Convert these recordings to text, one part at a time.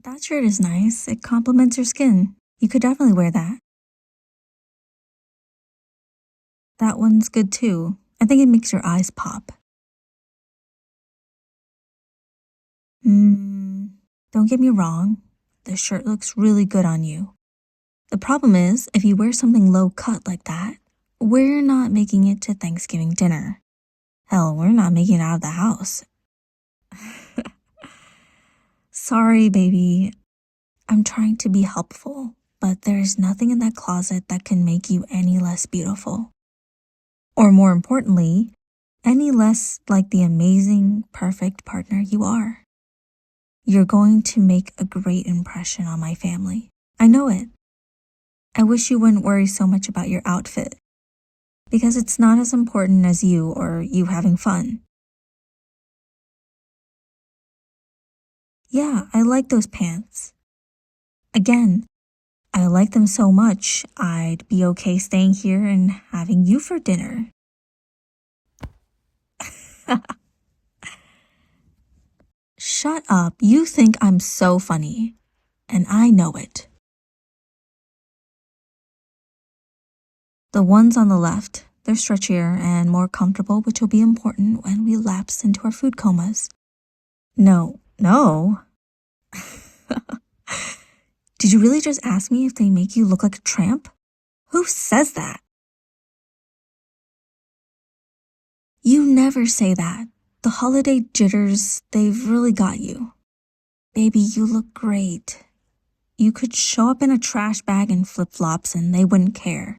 That shirt is nice. It complements your skin. You could definitely wear that. That one's good too. I think it makes your eyes pop. Don't get me wrong. This shirt looks really good on you. The problem is, if you wear something low cut like that, we're not making it to Thanksgiving dinner. Hell, we're not making it out of the house. Sorry, baby. I'm trying to be helpful, but there's nothing in that closet that can make you any less beautiful. Or more importantly, any less like the amazing, perfect partner you are. You're going to make a great impression on my family. I know it. I wish you wouldn't worry so much about your outfit, because it's not as important as you or you having fun. Yeah, I like those pants. Again, I like them so much, I'd be okay staying here and having you for dinner. Shut up, you think I'm so funny, and I know it. The ones on the left, they're stretchier and more comfortable, which will be important when we lapse into our food comas. No. Did you really just ask me if they make you look like a tramp? Who says that? You never say that. The holiday jitters, they've really got you. Baby, you look great. You could show up in a trash bag and flip-flops and they wouldn't care.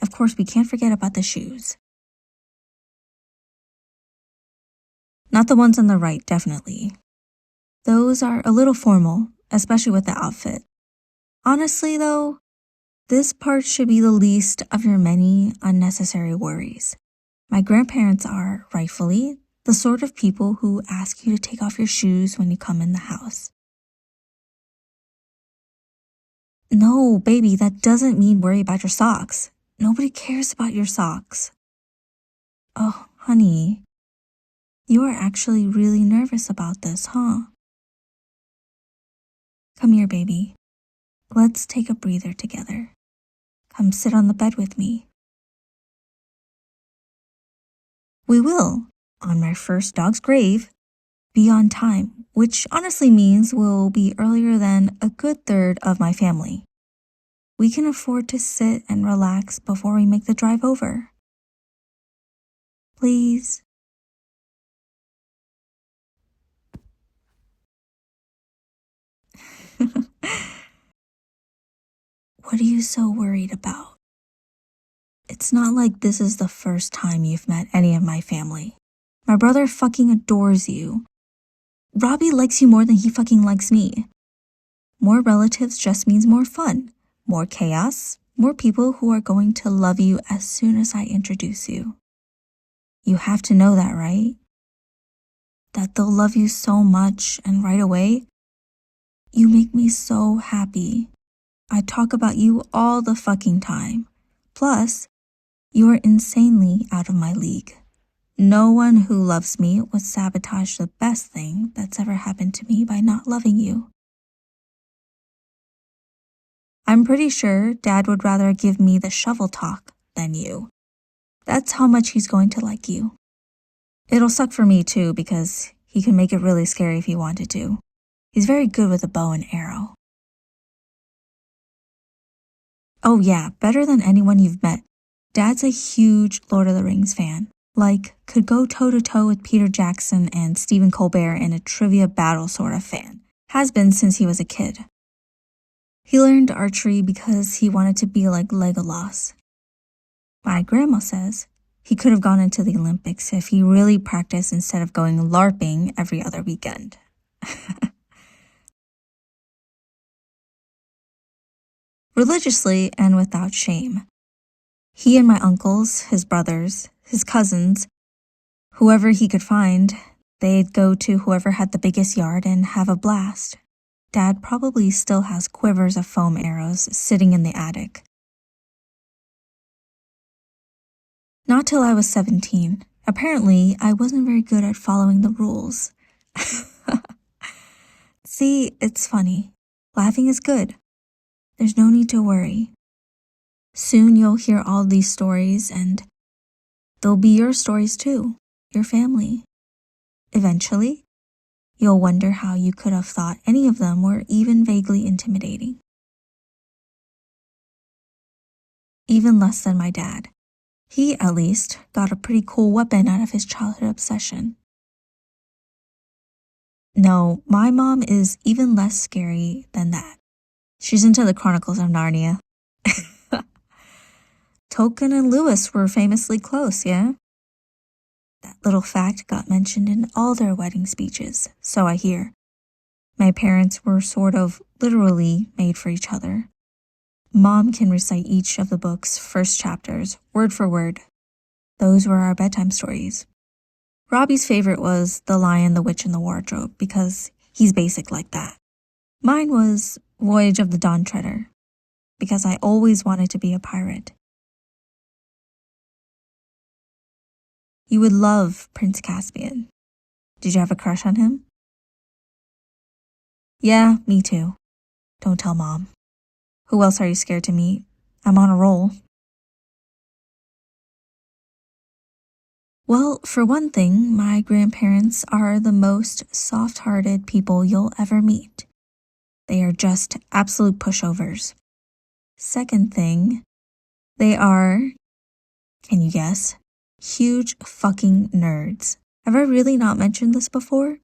Of course, we can't forget about the shoes. Not the ones on the right, definitely. Those are a little formal, especially with the outfit. Honestly, though, this part should be the least of your many unnecessary worries. My grandparents are, rightfully, the sort of people who ask you to take off your shoes when you come in the house. No, baby, that doesn't mean worry about your socks. Nobody cares about your socks. Oh, honey, you are actually really nervous about this, huh? Come here, baby. Let's take a breather together. Come sit on the bed with me. We will, on my first dog's grave, be on time, which honestly means we'll be earlier than a good third of my family. We can afford to sit and relax before we make the drive over. Please. What are you so worried about? It's not like this is the first time you've met any of my family. My brother fucking adores you. Robbie likes you more than he fucking likes me. More relatives just means more fun, more chaos, more people who are going to love you as soon as I introduce you. You have to know that, right? That they'll love you so much and right away. You make me so happy. I talk about you all the fucking time. Plus, you are insanely out of my league. No one who loves me would sabotage the best thing that's ever happened to me by not loving you. I'm pretty sure Dad would rather give me the shovel talk than you. That's how much he's going to like you. It'll suck for me too because he can make it really scary if he wanted to. He's very good with a bow and arrow. Oh yeah, better than anyone you've met. Dad's a huge Lord of the Rings fan. Like, could go toe-to-toe with Peter Jackson and Stephen Colbert in a trivia battle sort of fan. Has been since he was a kid. He learned archery because he wanted to be like Legolas. My grandma says he could have gone into the Olympics if he really practiced instead of going LARPing every other weekend. Religiously and without shame. He and my uncles, his brothers, his cousins, whoever he could find, they'd go to whoever had the biggest yard and have a blast. Dad probably still has quivers of foam arrows sitting in the attic. Not till I was 17. Apparently, I wasn't very good at following the rules. See, it's funny. Laughing is good. There's no need to worry. Soon you'll hear all these stories and they'll be your stories too, your family. Eventually, you'll wonder how you could have thought any of them were even vaguely intimidating. Even less than my dad. He, at least, got a pretty cool weapon out of his childhood obsession. No, my mom is even less scary than that. She's into the Chronicles of Narnia. Tolkien and Lewis were famously close, yeah? That little fact got mentioned in all their wedding speeches, so I hear. My parents were sort of literally made for each other. Mom can recite each of the book's first chapters, word for word. Those were our bedtime stories. Robbie's favorite was The Lion, the Witch, and the Wardrobe because he's basic like that. Mine was Voyage of the Dawn Treader because I always wanted to be a pirate. You would love Prince Caspian. Did you have a crush on him? Yeah, me too. Don't tell Mom. Who else are you scared to meet? I'm on a roll. Well, for one thing, my grandparents are the most soft-hearted people you'll ever meet. They are just absolute pushovers. Second thing, they are, can you guess, huge fucking nerds. Have I really not mentioned this before?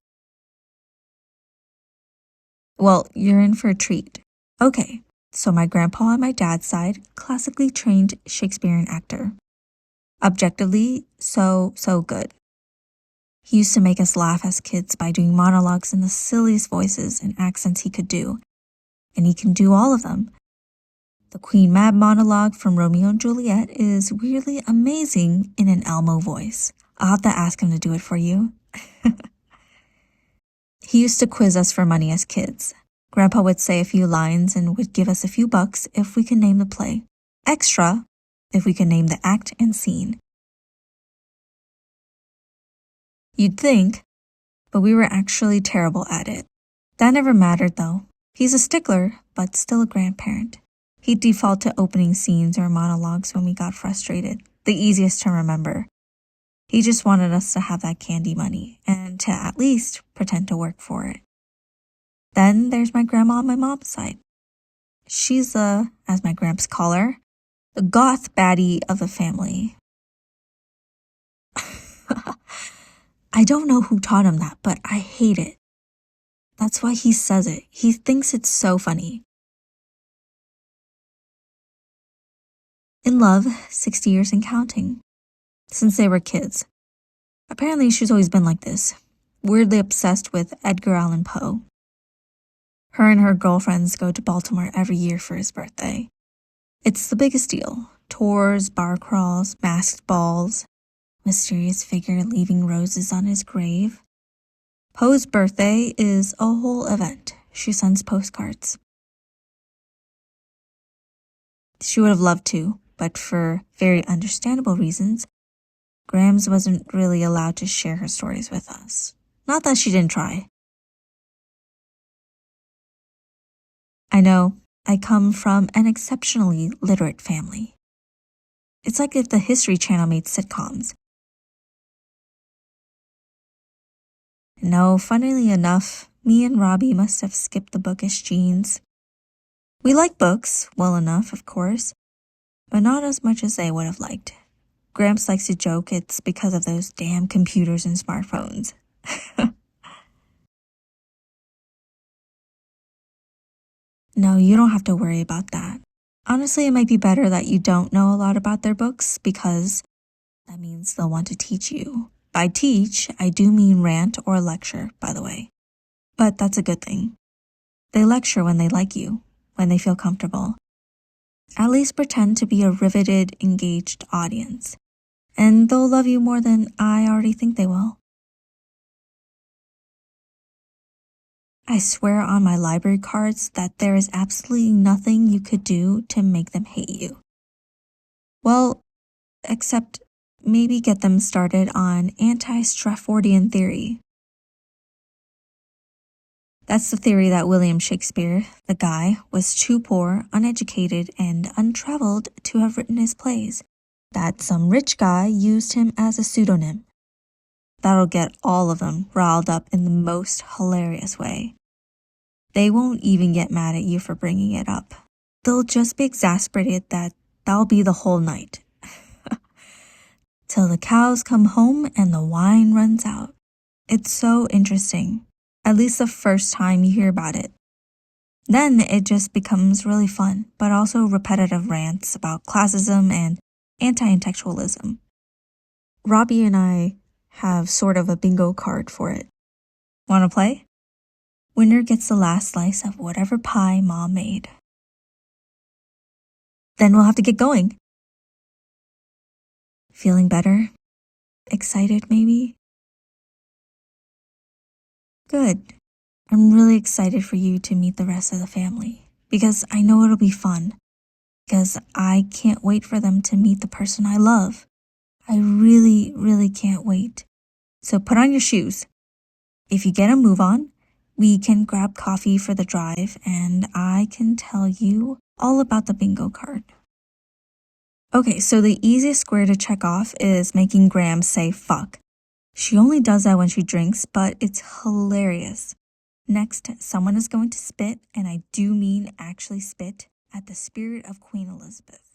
Well, you're in for a treat. Okay, so my grandpa on my dad's side, classically trained Shakespearean actor. Objectively, so good. He used to make us laugh as kids by doing monologues in the silliest voices and accents he could do. And he can do all of them. The Queen Mab monologue from Romeo and Juliet is weirdly amazing in an Elmo voice. I'll have to ask him to do it for you. He used to quiz us for money as kids. Grandpa would say a few lines and would give us a few bucks if we could name the play. Extra if we could name the act and scene. You'd think, but we were actually terrible at it. That never mattered though. He's a stickler, but still a grandparent. He'd default to opening scenes or monologues when we got frustrated, the easiest to remember. He just wanted us to have that candy money and to at least pretend to work for it. Then there's my grandma on my mom's side. She's as my gramps call her, the goth baddie of the family. I don't know who taught him that, but I hate it. That's why he says it. He thinks it's so funny. In love, 60 years and counting. Since they were kids. Apparently she's always been like this, weirdly obsessed with Edgar Allan Poe. Her and her girlfriends go to Baltimore every year for his birthday. It's the biggest deal. Tours, bar crawls, masked balls, mysterious figure leaving roses on his grave. Poe's birthday is a whole event. She sends postcards. She would have loved to, but for very understandable reasons, Grams wasn't really allowed to share her stories with us. Not that she didn't try. I know, I come from an exceptionally literate family. It's like if the History Channel made sitcoms. No, funnily enough, me and Robbie must have skipped the bookish genes. We like books, well enough, of course, but not as much as they would have liked. Gramps likes to joke it's because of those damn computers and smartphones. No, you don't have to worry about that. Honestly, it might be better that you don't know a lot about their books because that means they'll want to teach you. By teach, I do mean rant or lecture, by the way. But that's a good thing. They lecture when they like you, when they feel comfortable. At least pretend to be a riveted, engaged audience. And they'll love you more than I already think they will. I swear on my library cards that there is absolutely nothing you could do to make them hate you. Well, except maybe get them started on anti-Stratfordian theory. That's the theory that William Shakespeare, the guy, was too poor, uneducated, and untraveled to have written his plays. That some rich guy used him as a pseudonym. That'll get all of them riled up in the most hilarious way. They won't even get mad at you for bringing it up. They'll just be exasperated that that'll be the whole night. Till the cows come home and the wine runs out. It's so interesting, at least the first time you hear about it. Then it just becomes really fun, but also repetitive rants about classism and anti-intellectualism. Robbie and I have sort of a bingo card for it. Want to play? Winner gets the last slice of whatever pie Mom made. Then we'll have to get going. Feeling better? Excited maybe? Good. I'm really excited for you to meet the rest of the family because I know it'll be fun. Because I can't wait for them to meet the person I love. I really, really can't wait. So put on your shoes. If you get a move on, we can grab coffee for the drive and I can tell you all about the bingo card. Okay, so the easiest square to check off is making Graham say fuck. She only does that when she drinks, but it's hilarious. Next, someone is going to spit, and I do mean actually spit, at the spirit of Queen Elizabeth.